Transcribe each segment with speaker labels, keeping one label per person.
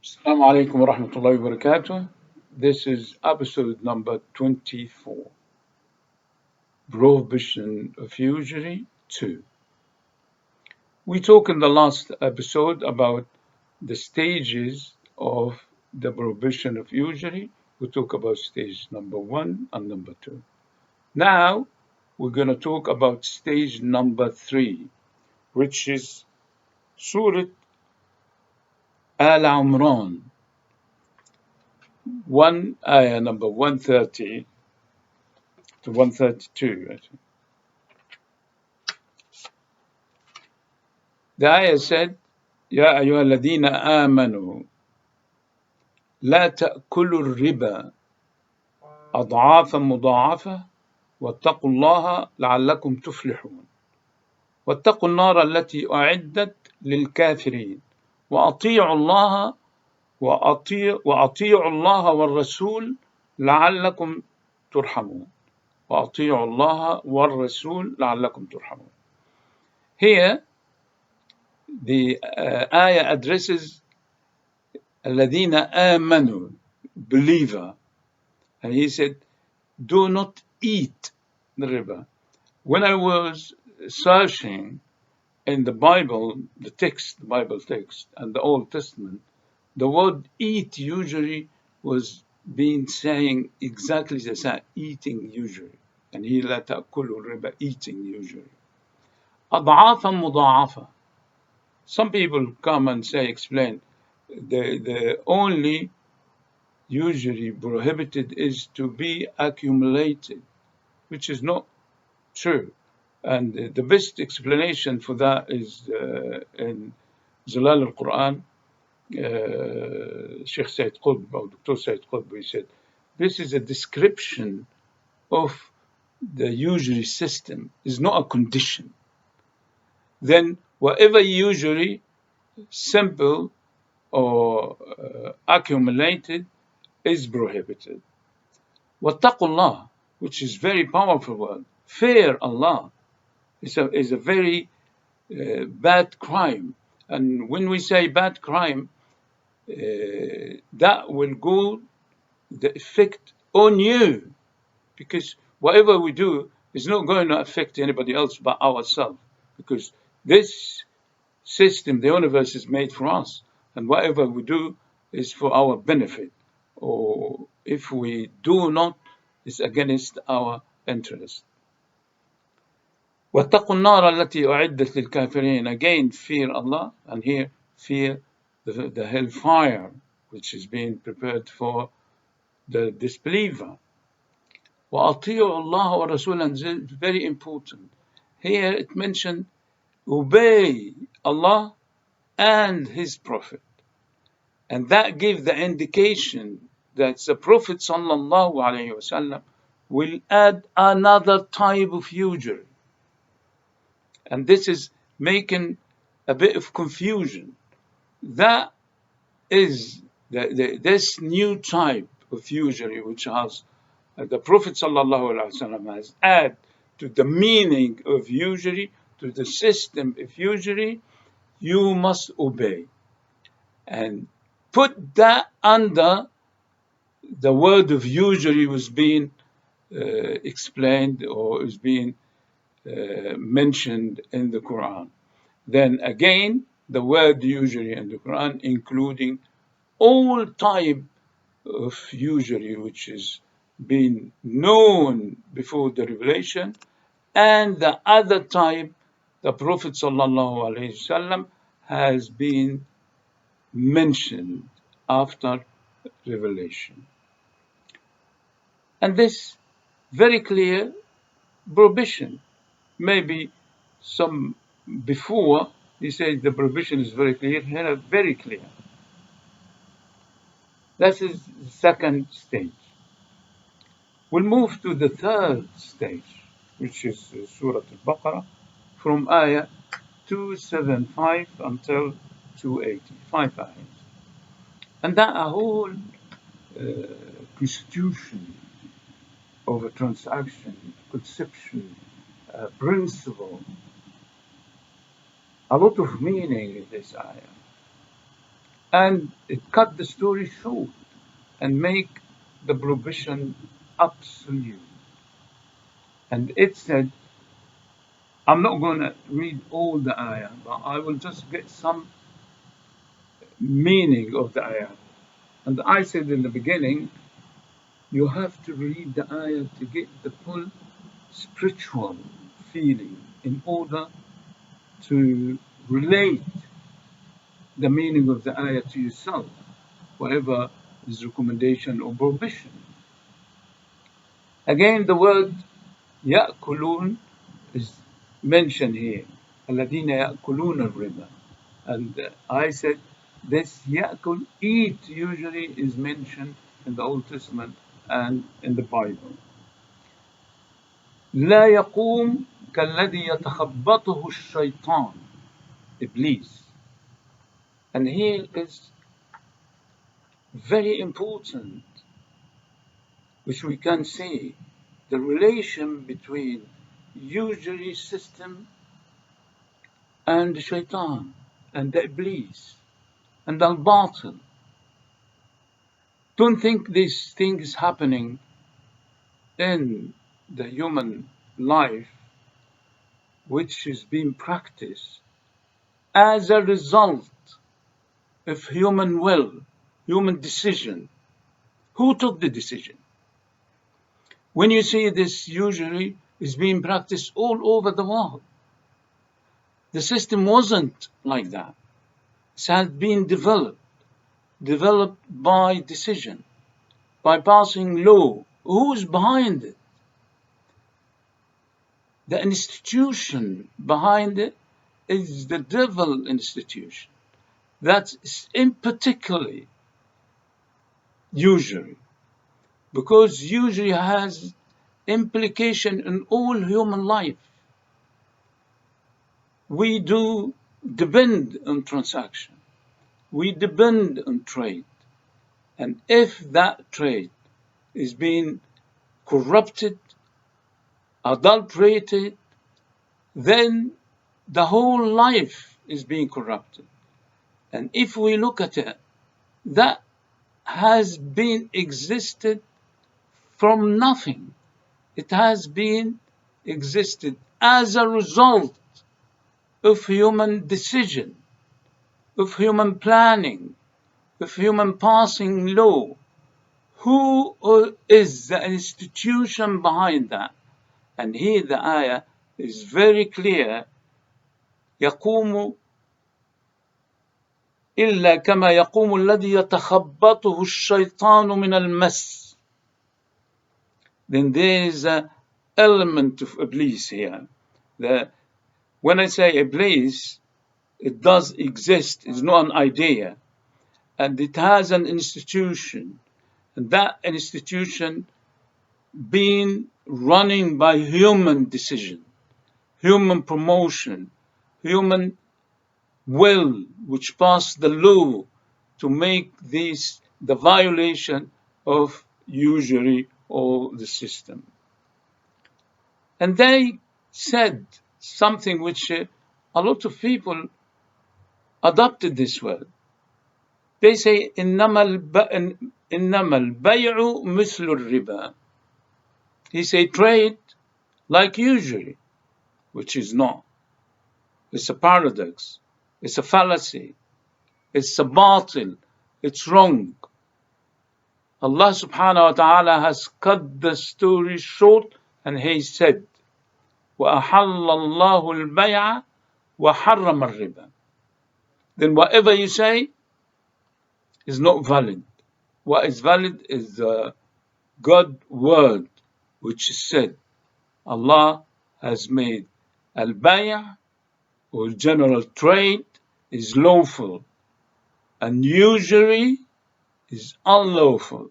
Speaker 1: Assalamu alaikum wa rahmatullahi wa barakatuh. This is episode number 24, Prohibition of Usury 2. We talked in the last episode about the stages of the prohibition of usury. We talk about stage number 1 and number 2. Now we're going to talk about stage number 3, which is Surah Al Imran, 1 ayah number 130 to 132. I think. The ayah said, يا أيها الذين آمنوا لا تأكلوا الربا أضعافا مضاعفة واتقوا الله لعلكم تفلحون واتقوا النار التي أعدت للكافرين وأطيعوا الله وأطيعوا الله والرسول لعلكم ترحمون وأطيعوا الله والرسول لعلكم ترحمون. Here the ayah addresses الذين آمنوا, believer, and he said, do not eat the riba. When I was searching in the Bible, the Bible text, and the Old Testament, the word eat usually was being saying exactly the same, eating usually. And he لا تأكلوا الربا, eating usually. أضعافا مضاعفة. Some people come and say, explain, the only usually prohibited is to be accumulated, which is not true. And the best explanation for that is in Zalal al-Quran, Sheikh Sayyid Qutb, or Dr. Sayyid Qutb, he said, this is a description of the usury system, is not a condition. Then whatever usury, simple or accumulated, is prohibited. وَاتَّقُوا اللَّهِ, which is very powerful word. Fear Allah is a very bad crime. And when we say bad crime, that will go the effect on you, because whatever we do is not going to affect anybody else but ourselves, because this system, the universe, is made for us, and whatever we do is for our benefit, or if we do not, it's against our interest. وَاتَّقُوا النَّارَ الَّتِي أُعِدَّتْ لِلْكَافِرِينَ. Again, fear Allah, and here fear the hellfire, which is being prepared for the disbeliever. وَأَطِيعُوا اللَّهَ وَرَسُولًا, and very important. Here it mentioned obey Allah and His Prophet. And that gave the indication that the Prophet sallallahu alaihi wasallam will add another type of usury. And this is making a bit of confusion. That is this new type of usury, which has the Prophet ﷺ has added to the meaning of usury, to the system of usury, you must obey. And put that under the word of usury was being explained or is being mentioned in the Quran. Then again, the word usury in the Quran, including all type of usury which is being known before the revelation, and the other type the Prophet ﷺ has been mentioned after revelation. And this very clear prohibition. Maybe some before he said the prohibition is very clear, here very clear. That is the second stage. We'll move to the third stage, which is Surah Al-Baqarah, from ayah 275 until 280, 5 ayahs. And that a whole constitution of a transaction, conception, principle, a lot of meaning in this ayah. And it cut the story short and make the prohibition absolute. And it said, I'm not going to read all the ayah, but I will just get some meaning of the ayah. And I said in the beginning, you have to read the ayah to get the full spiritual feeling in order to relate the meaning of the ayah to yourself, whatever is recommendation or prohibition. Again, the word يأكلون is mentioned here. الذين يأكلون الربا. And I said this يأكل, eat, usually is mentioned in the Old Testament and in the Bible. لا يقوم كالذي يتخبطه الشيطان, Iblis. And here is very important, which we can see the relation between usury system and the shaitan and the Iblis and al-batil. Don't think this thing is happening in the human life, which is being practiced as a result of human will, human decision. Who took the decision? When you see this usury is being practiced all over the world, the system wasn't like that. It had been developed by decision, by passing law. Who's behind it? The institution behind it is the devil institution. That's in particularly usury, because usury has implication in all human life. We do depend on transaction. We depend on trade. And if that trade is being corrupted, adulterated, then the whole life is being corrupted. And if we look at it, that has been existed from nothing. It has been existed as a result of human decision, of human planning, of human passing law. Who is the institution behind that? And here the ayah is very clear. يقوم إلا كما يقوم الذي يتخبطه الشيطان من المس. Then there is an element of Iblis here. When I say Iblis, it does exist. It's not an idea. And it has an institution. And that institution being running by human decision, human promotion, human will, which passed the law to make this the violation of usury or the system. And they said something which a lot of people adopted this word. They say إنما البيع مثل الربا. He said trade like usury, which is not. It's a paradox. It's a fallacy. It's a batil. It's wrong. Allah subhanahu wa ta'ala has cut the story short and He said, وَأَحَلَّ اللَّهُ الْبَيْعَ وَحَرَّمَ الرِّبَا. Then whatever you say is not valid. What is valid is the God word, which is said, Allah has made al-bay' or general trade is lawful and usury is unlawful.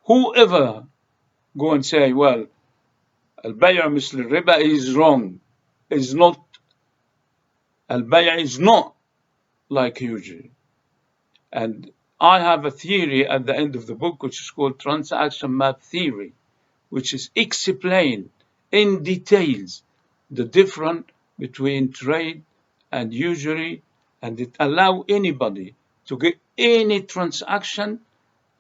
Speaker 1: Whoever go and say, well, al-bay' misl riba is wrong, is not, al-bay' is not like usury. And I have a theory at the end of the book which is called transaction map theory, which is explained in details the difference between trade and usury, and it allow anybody to get any transaction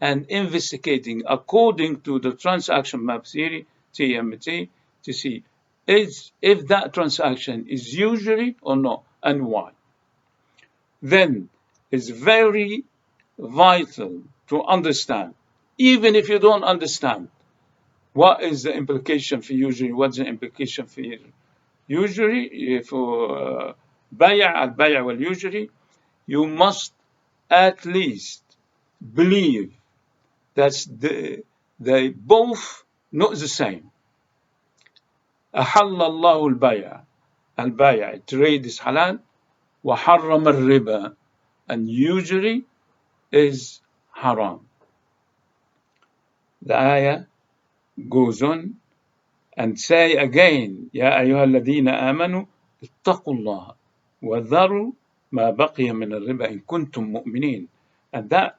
Speaker 1: and investigating according to the transaction map theory, TMT, to see if that transaction is usury or not and why. Then it's very vital to understand, even if you don't understand, what is the implication for usury, what's the implication for usury, for al-bay' wal-usury, you must at least believe that they both not the same. أحل الله البيع, trade is halal, وحرم الربا, and usury is haram. The ayah goes on and say again, يا أيها الذين آمنوا اتقوا الله وذروا ما بقي من الربا إن كنتم مؤمنين. And that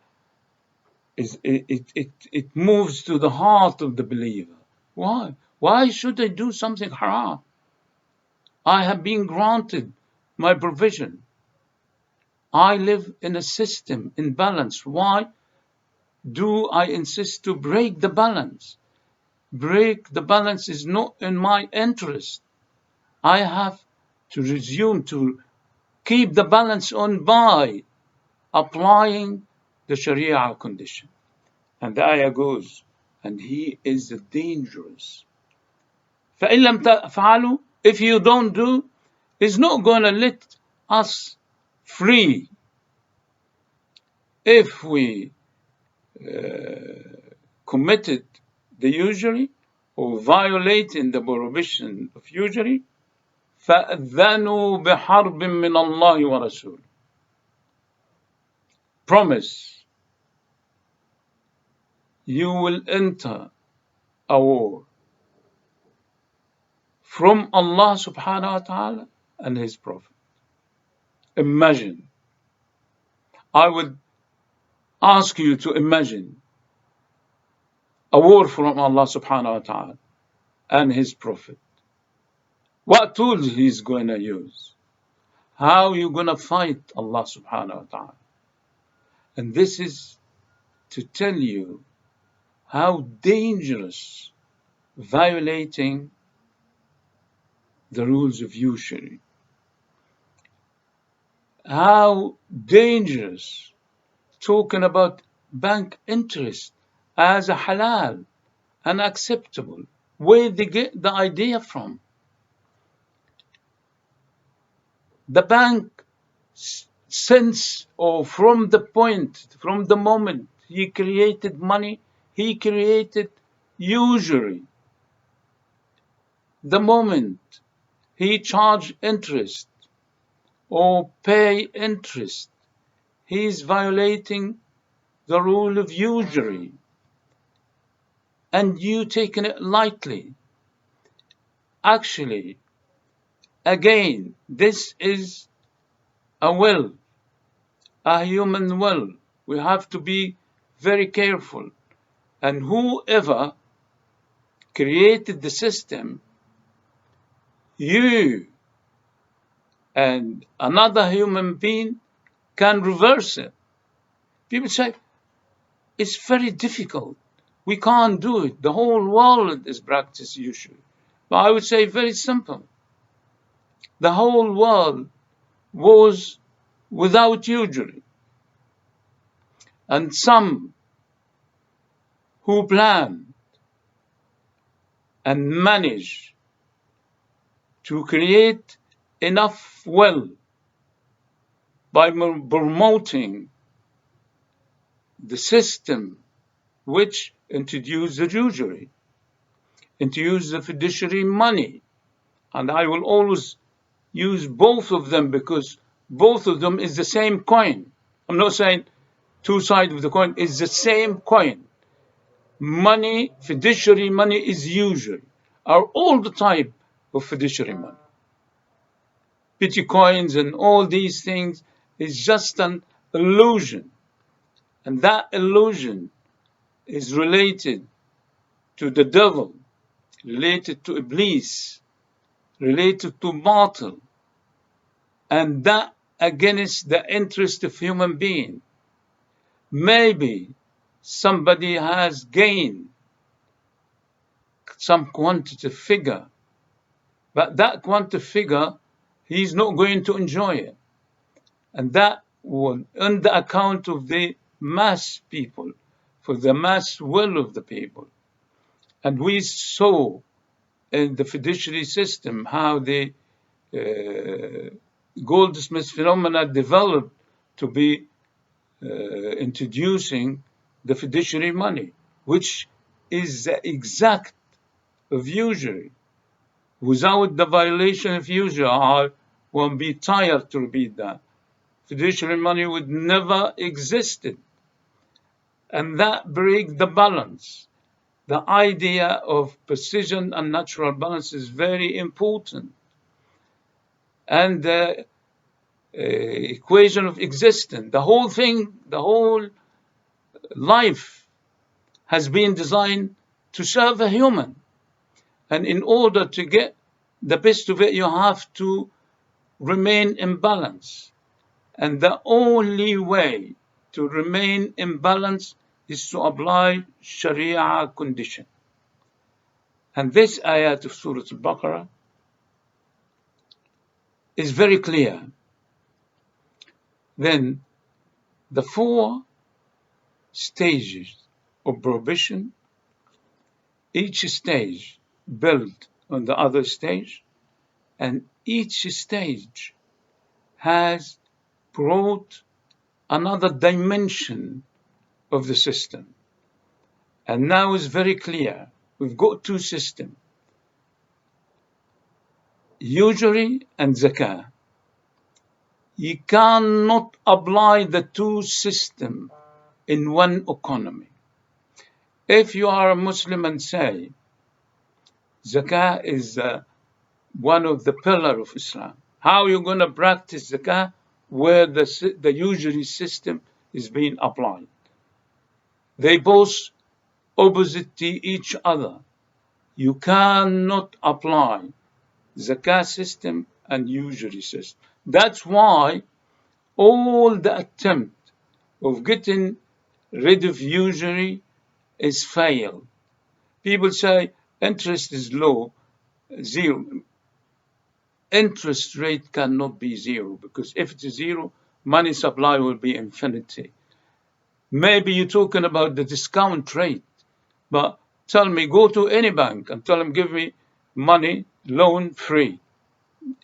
Speaker 1: is it moves to the heart of the believer. Why? Why should I do something haram? I have been granted my provision. I live in a system in balance. Why do I insist to break the balance? Break the balance is not in my interest. I have to resume to keep the balance on by applying the Sharia condition. And the ayah goes, and he is dangerous. فَإِن لَمْ تَفْعَلُوا, if you don't do, he's not going to let us free. If we committed the usury or violating the prohibition of usury, فَأَذَّنُوا بِحَرْبٍ مِّنَ اللَّهِ وَرَسُولِهِ. Promise, you will enter a war from Allah subhanahu wa ta'ala and His Prophet. Imagine. I would ask you to imagine a war from Allah subhanahu wa ta'ala and His Prophet. What tools He's going to use? How are you going to fight Allah subhanahu wa ta'ala? And this is to tell you how dangerous violating the rules of usury. How dangerous talking about bank interest as a halal and acceptable. Where they get the idea from? The bank, since or from the moment he created money, he created usury. The moment he charged interest or pay interest, he is violating the rule of usury. And you taking it lightly. Actually, again, this is a will, a human will. We have to be very careful. And whoever created the system, you and another human being can reverse it. People say, it's very difficult. We can't do it. The whole world is practicing usury. But I would say very simple. The whole world was without usury. And some who planned and managed to create enough wealth by promoting the system which introduced the usury, introduced the fiduciary money. And I will always use both of them because both of them is the same coin. I'm not saying two sides of the coin, is the same coin. Money, fiduciary money is usury, are all the type of fiduciary money. Petty coins and all these things is just an illusion. And that illusion is related to the devil, related to Iblis, related to batil, and that against the interest of human being. Maybe somebody has gained some quantitative figure, but that quantitative figure, he's not going to enjoy it. And that will, on the account of the mass people, for the mass will of the people. And we saw in the fiduciary system how the Goldsmith phenomena developed to be introducing the fiduciary money, which is the exact of usury. Without the violation of usury, I won't be tired to repeat that. Fiduciary money would never existed. And that breaks the balance. The idea of precision and natural balance is very important. And the equation of existence, the whole thing, the whole life has been designed to serve a human. And in order to get the best of it, you have to remain in balance. And the only way to remain in balance is to apply Sharia condition. And this ayat of Surah Al-Baqarah is very clear. Then the 4 stages of prohibition, each stage built on the other stage, and each stage has brought another dimension of the system. And now it's very clear. We've got 2 systems, usury and zakah. You cannot apply the 2 systems in one economy. If you are a Muslim and say zakah is one of the pillars of Islam, how are you going to practice zakah where the usury system is being applied? They both opposite to each other. You cannot apply zakah system and usury system. That's why all the attempt of getting rid of usury is failed. People say interest is low, 0. Interest rate cannot be 0, because if it is 0, money supply will be infinity. Maybe you're talking about the discount rate, but tell me, go to any bank and tell them, give me money, loan free.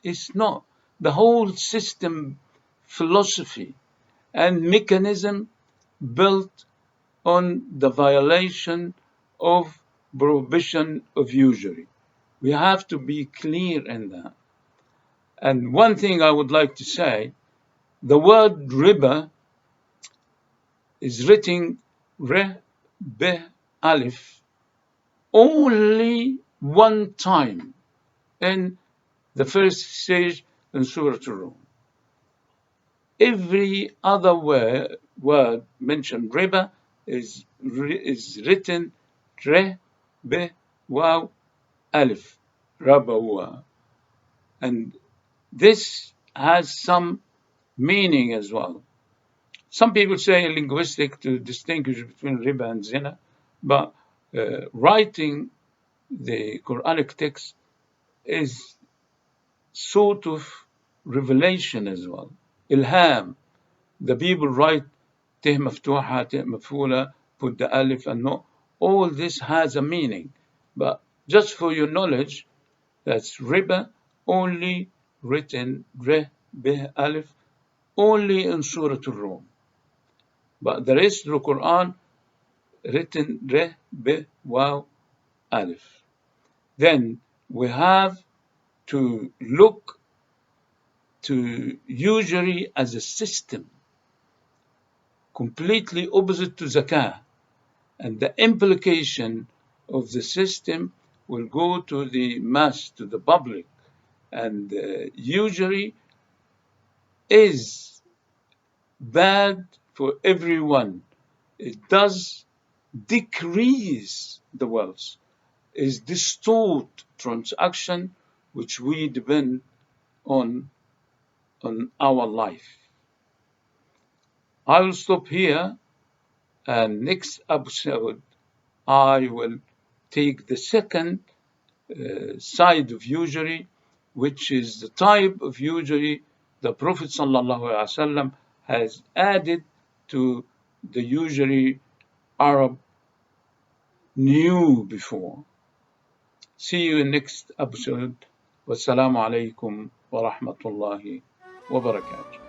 Speaker 1: It's not. The whole system, philosophy, and mechanism built on the violation of prohibition of usury. We have to be clear in that. And one thing I would like to say, the word riba is written re, be, alif, only one time in the first stage in Surah Al-Rum. Every other word mentioned riba is written re, be, waw, alif, rabawa. And this has some meaning as well. Some people say linguistic to distinguish between riba and zina, but writing the Quranic text is sort of revelation as well. Ilham. The people write teh maftuha, teh mafula, put the alif and no. All this has a meaning. But just for your knowledge, that's riba, only written re, be, alif, only in Surah Al-Rum. But the rest of the Quran written re, be, waw, alif. Then we have to look to usury as a system, completely opposite to zakah. And the implication of the system will go to the mass, to the public. And usury is bad for everyone. It does decrease the wealth, is distort transaction which we depend on our life. I will stop here And next episode, I will take the second side of usury, which is the type of usury the Prophet ﷺ has added to the usury Arab knew before. See you in next episode. Wassalamu alaikum wa rahmatullahi wa barakatuh.